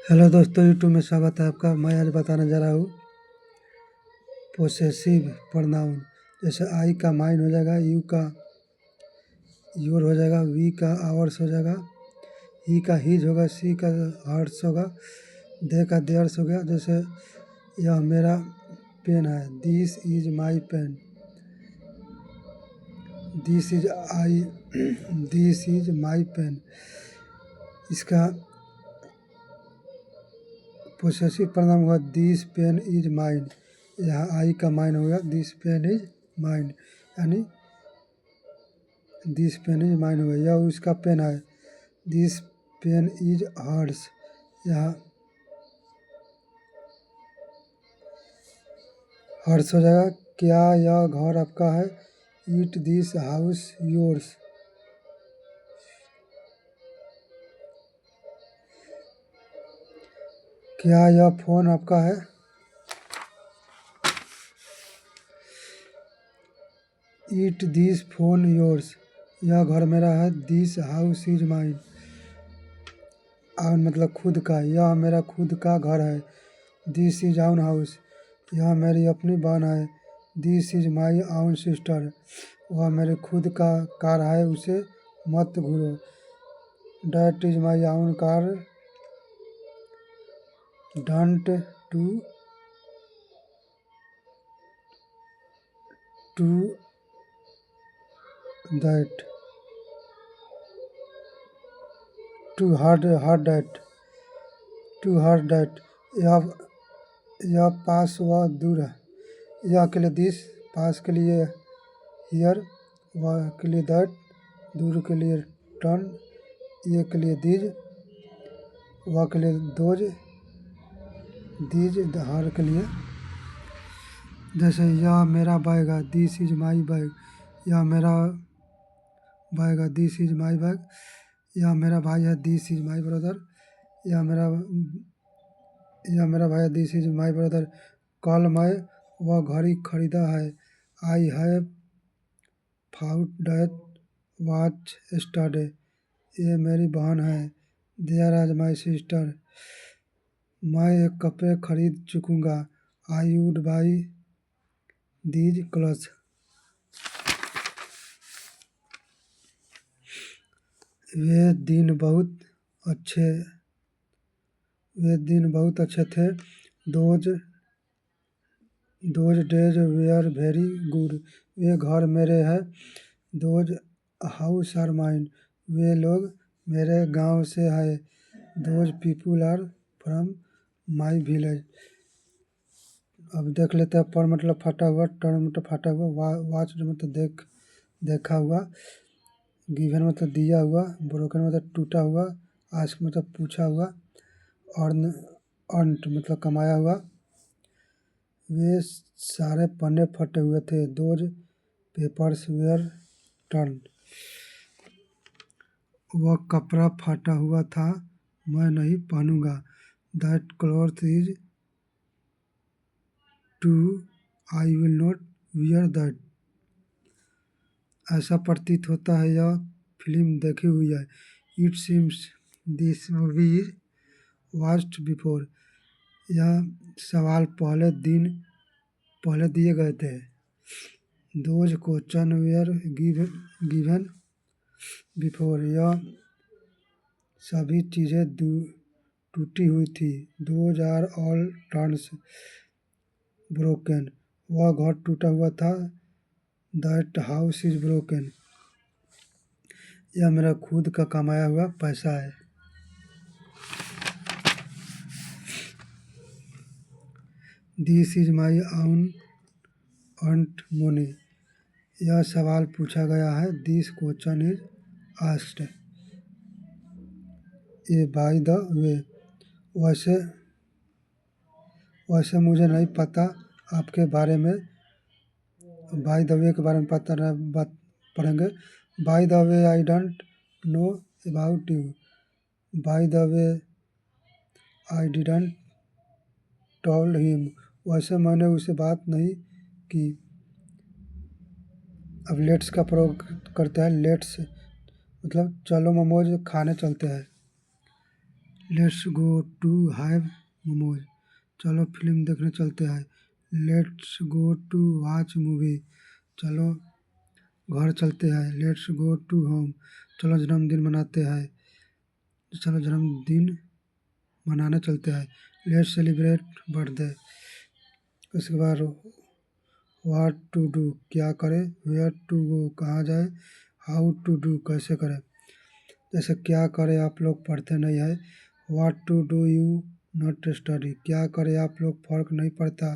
Hello दोस्तों, YouTube में स्वागत है आपका। मैं आज बताने जा रहा हूँ पोसेसिव प्रोनाउन। जैसे आई का माइन हो जाएगा, यू का योर हो जाएगा, वी का आवर्स हो जाएगा, ही का हीज होगा, सी का हर्ट्स होगा, दे का देयर्स हो गया। जैसे यह मेरा पेन है, this is my pen, this is I this is my pen. इसका पोसेसिव प्रोनाउन हुआ दिस पेन इज माइन। यहाँ आई का माइन हो गया, दिस पेन इज माइन, यानी दिस पेन इज माइन हो गया। यह उसका पेन है, दिस पेन इज हर्स। यहाँ हर्स हो जाएगा। क्या यह घर आपका है, इट दिस हाउस योर्स। क्या यह फोन आपका है, इट दिस फोन योर्स। यह घर मेरा है, दिस हाउस इज माइन। आउन मतलब खुद का, यह मेरा खुद का घर है, दिस इज आउन हाउस। यह मेरी अपनी बहन है, दिस इज माई आउन सिस्टर। वह मेरे खुद का कार है, उसे मत घूरो। That is my own car, don't to that, to hurt that, to hurt that. यह पास व दूर है। यह के लिए दिस, पास के लिए हियर, वह के लिए दैट, दूर के लिए टर्न, ये के लिए दीज, वह के लिए दोज, दीज हर के लिए। जैसे यह मेरा बैग है, दिस इज माई बैग। यह मेरा बैग है, दिस इज माई बैग। यह मेरा भाई है, दिस इज माई ब्रदर। यह मेरा भाई है, दिस इज माई ब्रदर। कल मैं वह घड़ी खरीदा है, I have found that watch yesterday. ये मेरी बहन है, देयर आज माई सिस्टर। मैं एक कपड़े खरीद चुकूँगा, I would buy these clothes. वे दिन बहुत अच्छे थे। Those days were very good. वे घर मेरे हैं, दोज हाउस आर माइन। वे लोग मेरे गांव से है, those people are from my village. अब देख लेते हैं। पर मतलब फटा हुआ, टर्न मतलब फटा हुआ, वाच मतलब देखा हुआ, गिवन मतलब दिया हुआ, ब्रोकन मतलब टूटा हुआ, आस्क मतलब पूछा हुआ, अर्न्ड मतलब कमाया हुआ। वे सारे पन्ने फटे हुए थे, दोज पेपर्स वेयर टर्न। वह कपड़ा फटा हुआ था, मैं नहीं पहनूंगा, that cloth is too, I will not wear that. ऐसा प्रतीत होता है यह फिल्म देखी हुई है, it seems this movie is watched before. यह सवाल पहले दिए गए थे, those question were given before. यह सभी चीज़ें टूटी हुई थी, those are all turns broken. वह घर टूटा हुआ था, दैट हाउस इज ब्रोकन। यह मेरा खुद का कमाया हुआ पैसा है। दिस इज माई आउन अर्न्ड मनी। यह सवाल पूछा गया है, दिस क्वेश्चन इज आस्क्ड। ये बाय द वे, वैसे मुझे नहीं पता आपके बारे में। बाय द वे के बारे में पता नहीं, बात पढ़ेंगे। By the way I don't know about you, by the way I didn't told him. वैसे मैंने उसे बात नहीं की। अब लेट्स का प्रयोग करते हैं। लेट्स मतलब चलो मोमोज खाने चलते हैं। Let's go to have momos, चलो फिल्म देखने चलते हैं। Let's go to watch movie, चलो घर चलते हैं। लेट्स गो टू होम, चलो जन्मदिन मनाते हैं, चलो जन्मदिन मनाने चलते हैं। Let's celebrate birthday. उसके बाद व्हाट टू डू, क्या करें। वेयर टू गो, कहाँ जाए। हाउ टू डू, कैसे करें। जैसे क्या करें आप लोग पढ़ते नहीं है। What to do you not study, क्या करें आप लोग फर्क नहीं पड़ता।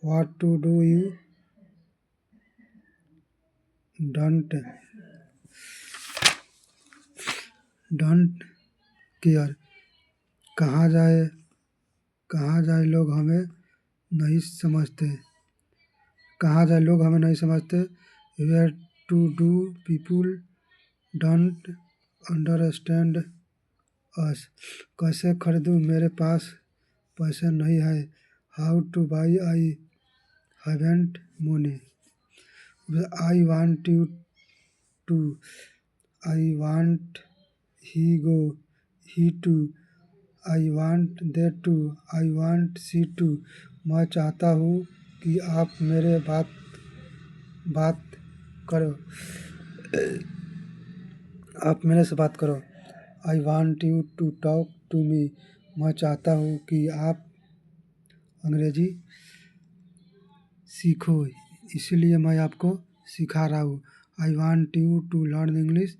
What to do you don't don't care, कहाँ जाए लोग हमें नहीं समझते, कहाँ जाए लोग हमें नहीं समझते। Where to do people don't understand us, कैसे खरीदूँ मेरे पास पैसे नहीं है। How to buy I haven't money. I want you to, I want he go he to, I want they to, I want she to. मैं चाहता हूँ कि आप मेरे बात करो, आप मेरे से बात करो। I want you to talk to me, मैं चाहता हूँ कि आप अंग्रेजी सीखो, इसलिए मैं आपको सिखा रहा हूँ। I want you to learn English,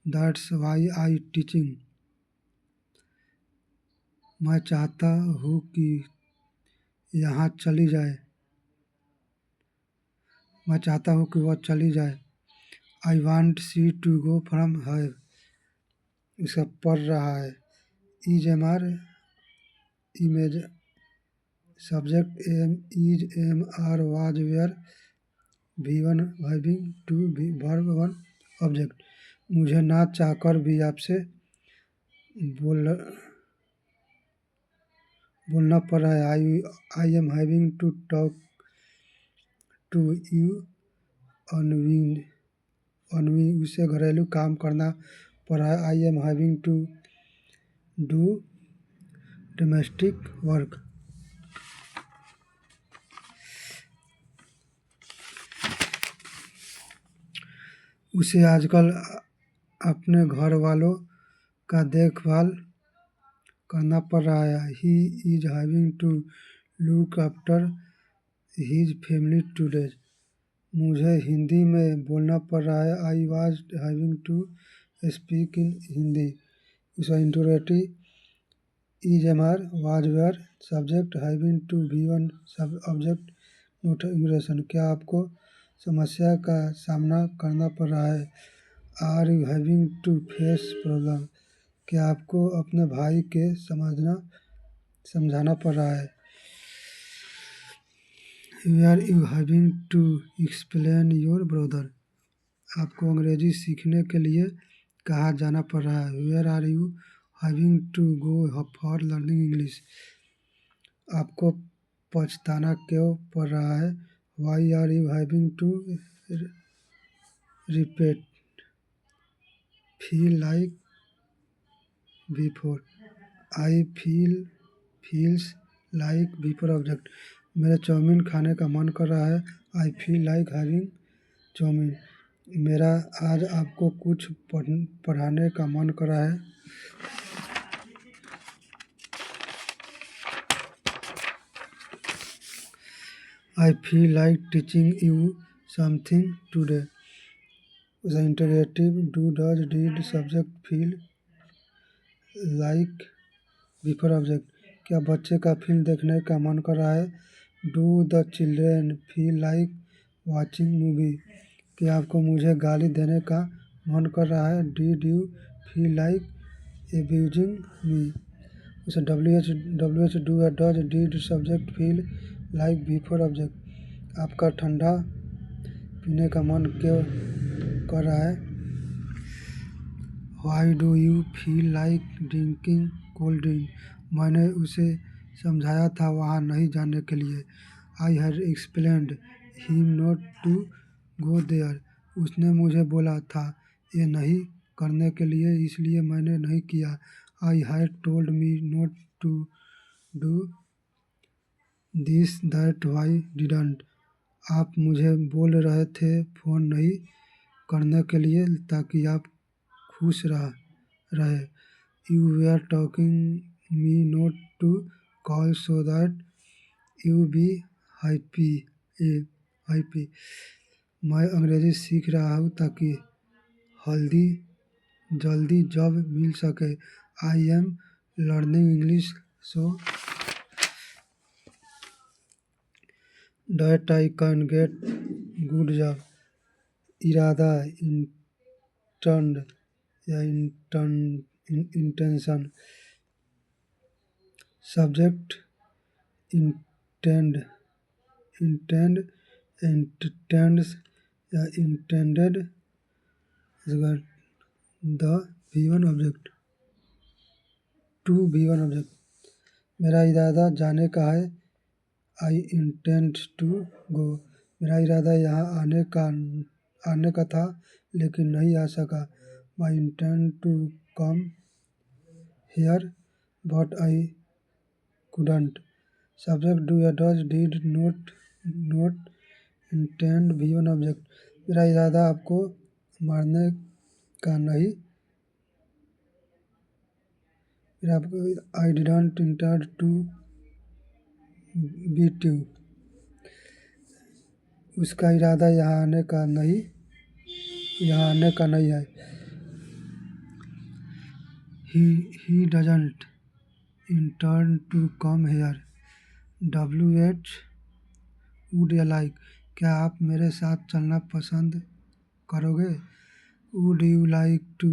that's why I teaching. मैं चाहता हूँ कि यहाँ चली जाए, मैं चाहता हूँ कि वह चली जाए। I want she to go from her, इसका पढ़ रहा है। Is am are image, subject am is am are was were, V one having to be verb one object. मुझे ना चाहकर भी आपसे बोल बोलना पड़ रहा है। I am having to talk to you अनविन, अनवी उसे घरेलू काम करना पड़ रहा है। I am having to do domestic work. उसे आजकल अपने घर वालों का देखभाल करना पड़ रहा है। He is having to look after his family today. मुझे हिंदी में बोलना पड़ रहा है। I was having to speak in Hindi. उसका interrogative is am are was were, subject having to be one sub object note duration. क्या आपको समस्या का सामना करना पड़ रहा है। Are you having to face problem, क्या आपको अपने भाई के समझाना पड़ रहा है। Were you having to explain your brother, आपको अंग्रेजी सीखने के लिए कहाँ जाना पड़ रहा है। Were are you having to go for learning English, आपको पछताना क्यों पड़ रहा है। Why are you having to repent feel like before, I feels like before object. मेरे चाउमीन खाने का मन कर रहा है। I feel like having chowmein. मेरा आज आपको कुछ पढ़ाने का मन कर रहा है। I feel like teaching you something today. The interrogative do does did subject feel like before object. क्या बच्चे का फिल्म देखने का मन कर रहा है। Do the children feel like watching movie, क्या आपको मुझे गाली देने का मन कर रहा है। Did you feel like abusing me. उसे W H do does did subject feel like before object. आपका ठंडा पीने का मन क्यों कर रहा है। Why do you feel like drinking cold drink. मैंने उसे समझाया था वहाँ नहीं जाने के लिए। I had explained him not to go there, उसने मुझे बोला था ये नहीं करने के लिए, इसलिए मैंने नहीं किया। I had told me not to do this that why didn't. आप मुझे बोल रहे थे फ़ोन नहीं करने के लिए ताकि आप खुश रहे। You were talking me not to call so that you be happy happy. मैं अंग्रेज़ी सीख रहा हूँ ताकि हल्दी जल्दी जॉब मिल सके। I am learning English so that I can get good job. इरादा इंटेंड या इंटेंशन। सब्जेक्ट इंटेंड इंटेंड्स या intended. The V1 object to V1 object. मेरा इरादा जाने का है। I intend to go. मेरा इरादा यहाँ आने का था लेकिन नहीं आ सका। My intend to come here but I couldn't. Subject do या does did not intend V1 object. मेरा इरादा आपको मारने का नहीं। मेरा I didn't intend to beat you. उसका इरादा यहाँ आने का नहीं है। He doesn't intend to come here. WH would you like. क्या आप मेरे साथ चलना पसंद करोगे। Would you like to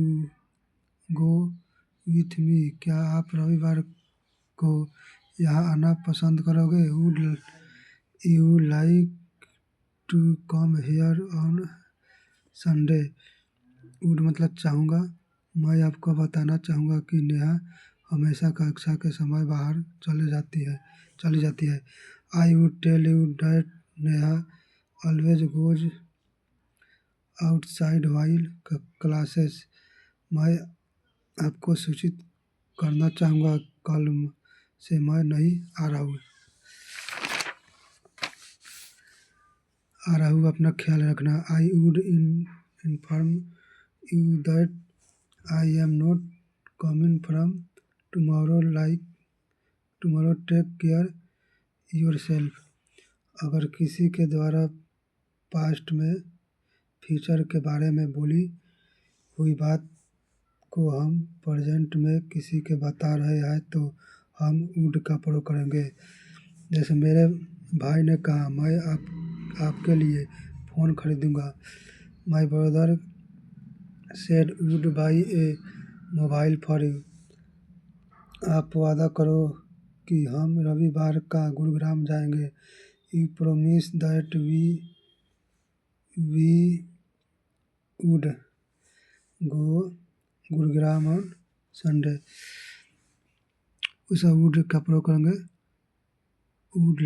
go with me. क्या आप रविवार को यहाँ आना पसंद करोगे। Would you like to come here on Sunday. Would मतलब चाहूँगा। मैं आपको बताना चाहूँगा कि नेहा हमेशा कक्षा के समय बाहर चली जाती है। I would tell you that Neha always goes outside while classes. मैं आपको सूचित करना चाहूँगा कल से मैं नहीं आ रहा हूँ। अपना ख्याल रखना। I would inform you that I am not coming from tomorrow take care yourself. अगर किसी के द्वारा पास्ट में फ्यूचर के बारे में बोली हुई बात को हम प्रेजेंट में किसी के बता रहे हैं तो हम वुड का प्रयोग करेंगे। जैसे मेरे भाई ने कहा मैं आपके लिए फ़ोन खरीदूंगा। My brother said would buy a mobile for you. आप वादा करो कि हम रविवार का गुरुग्राम जाएंगे। You promise that we would go Gurugram on Sunday. उस वुड का प्रयोग करेंगे। वुड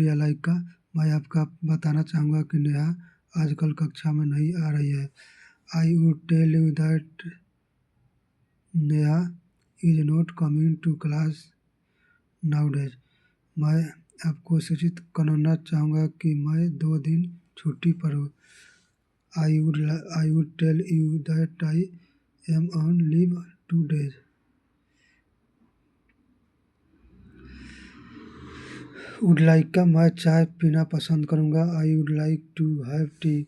या लाइक का। मैं आपका बताना चाहूँगा कि नेहा आजकल कक्षा में नहीं आ रही है। I would tell you that Neha is not coming to class nowadays. मैं आपको सूचित करना चाहूँगा कि मैं 2 दिन छुट्टी पर हूँ। I would tell you that I am on leave 2 days। Would like का। मैं चाय पीना पसंद करूँगा। I would like to have tea.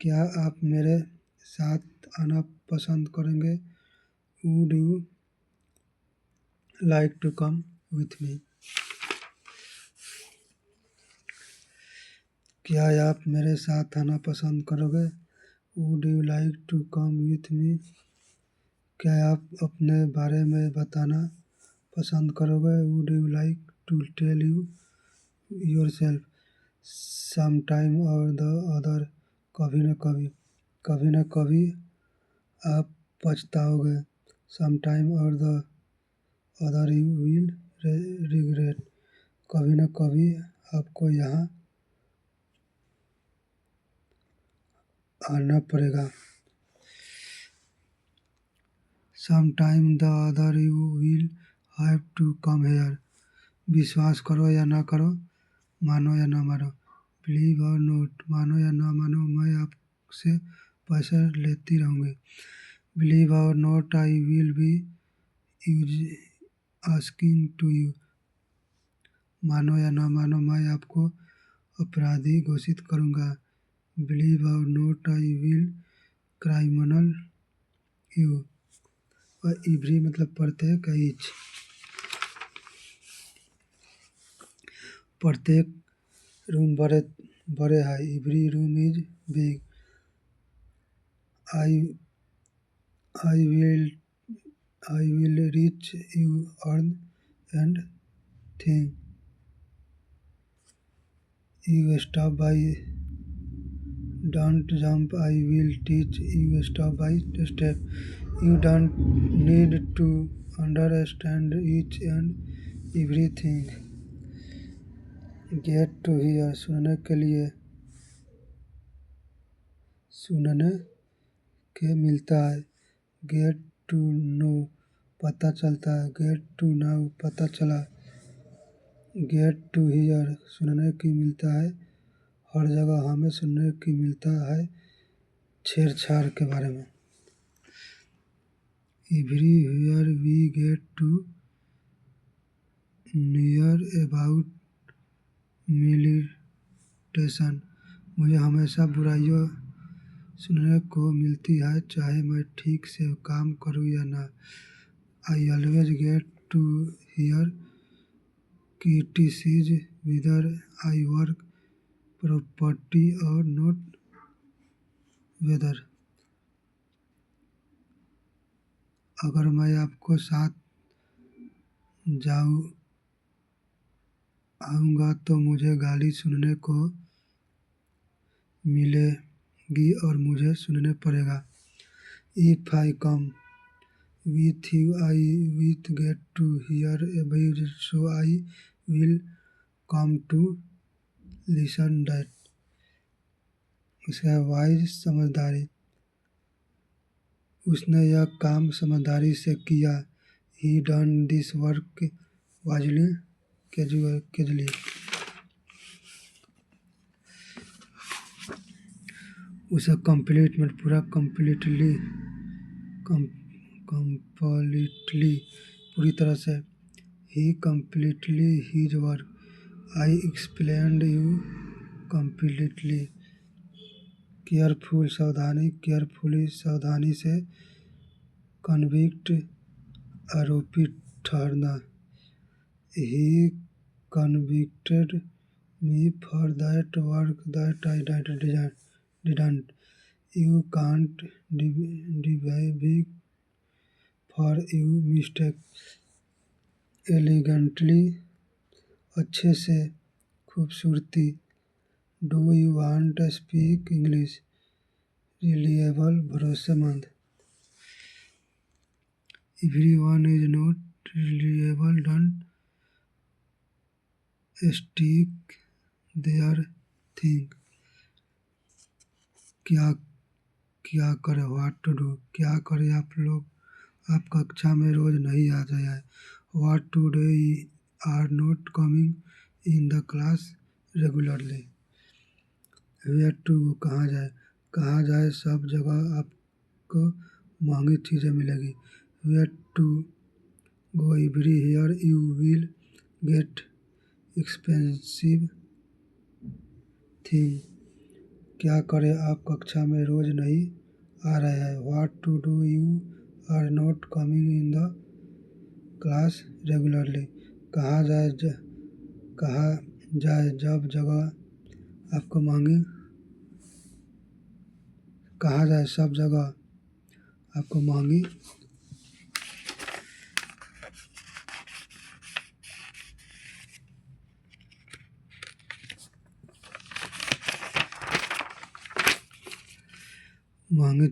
क्या आप मेरे साथ आना पसंद करेंगे। Would you like to come with me. क्या आप मेरे साथ आना पसंद करोगे। Would you like to come with me. क्या आप अपने बारे में बताना पसंद करोगे। Would you like to tell you yourself sometime और द अदर। कभी न कभी आप पछताओगे। समटाइम और the other you will regret. कभी न कभी आपको यहाँ आना पड़ेगा। sometime the other you will have to come here. विश्वास करो या ना करो, मानो या ना मानो, बिलीव और नोट, मानो या ना मानो, मैं आपसे पैसे लेती रहूँगी, बिलीव और not, I will be asking to you, मानो या ना मानो, मैं आपको अपराधी घोषित करूँगा, बिलीव और not, I will criminal you. और एवरी मतलब प्रत्येक, ईच प्रत्येक रूम बड़े बड़े है, every room is big, I I will reach you earn and thing, you stop by don't jump, I will teach you stop by step, you don't need to understand each and everything, get to hear सुनने के मिलता है, gate to know पता चलता है, gate to now पता चला, gate to hear सुनने की मिलता है, हर जगह हमें सुनने की मिलता है छेड़छाड़ के बारे में, everywhere we get to near about molestation, मुझे हमेशा बुराइयाँ सुनने को मिलती है, चाहे मैं ठीक से काम करूँ या ना, I always get to hear criticism whether I work property और नॉट, वेदर अगर मैं आपको साथ आऊँगा तो मुझे गाली सुनने को मिलेगी और मुझे सुनने पड़ेगा, if I come with you I will get to hear about, so I will come to listen that, उसका वाइज समझदारी, उसने यह काम समझदारी से किया, he done this work wisely casually, उसे कंप्लीट में पूरा कंप्लीटली पूरी तरह से, he completely his work, I explained you completely, careful सावधानी, केयरफुली सावधानी से, कन्विक्ट आरोपी ठहरना, he convicted me for that work that I didn't, you can't divide for you mistake, elegantly अच्छे से, खूबसूरती, do you want speak English, reliable भरोसेमंद, everyone is not reliable don't stick their thing, क्या करें, what to do, क्या करें आप कक्षा में रोज नहीं आ जाए, what to do are not coming in the class regularly, where to go कहाँ जाए सब जगह आपको महंगी चीज़ें मिलेगी, where to go every here you will get expensive thing, क्या करें आप कक्षा में रोज नहीं आ रहे हैं, what to do you are not coming in the class regularly, कहाँ जाए जब जगह आपको महंगी, कहाँ जाए सब जगह आपको महंगी महंगी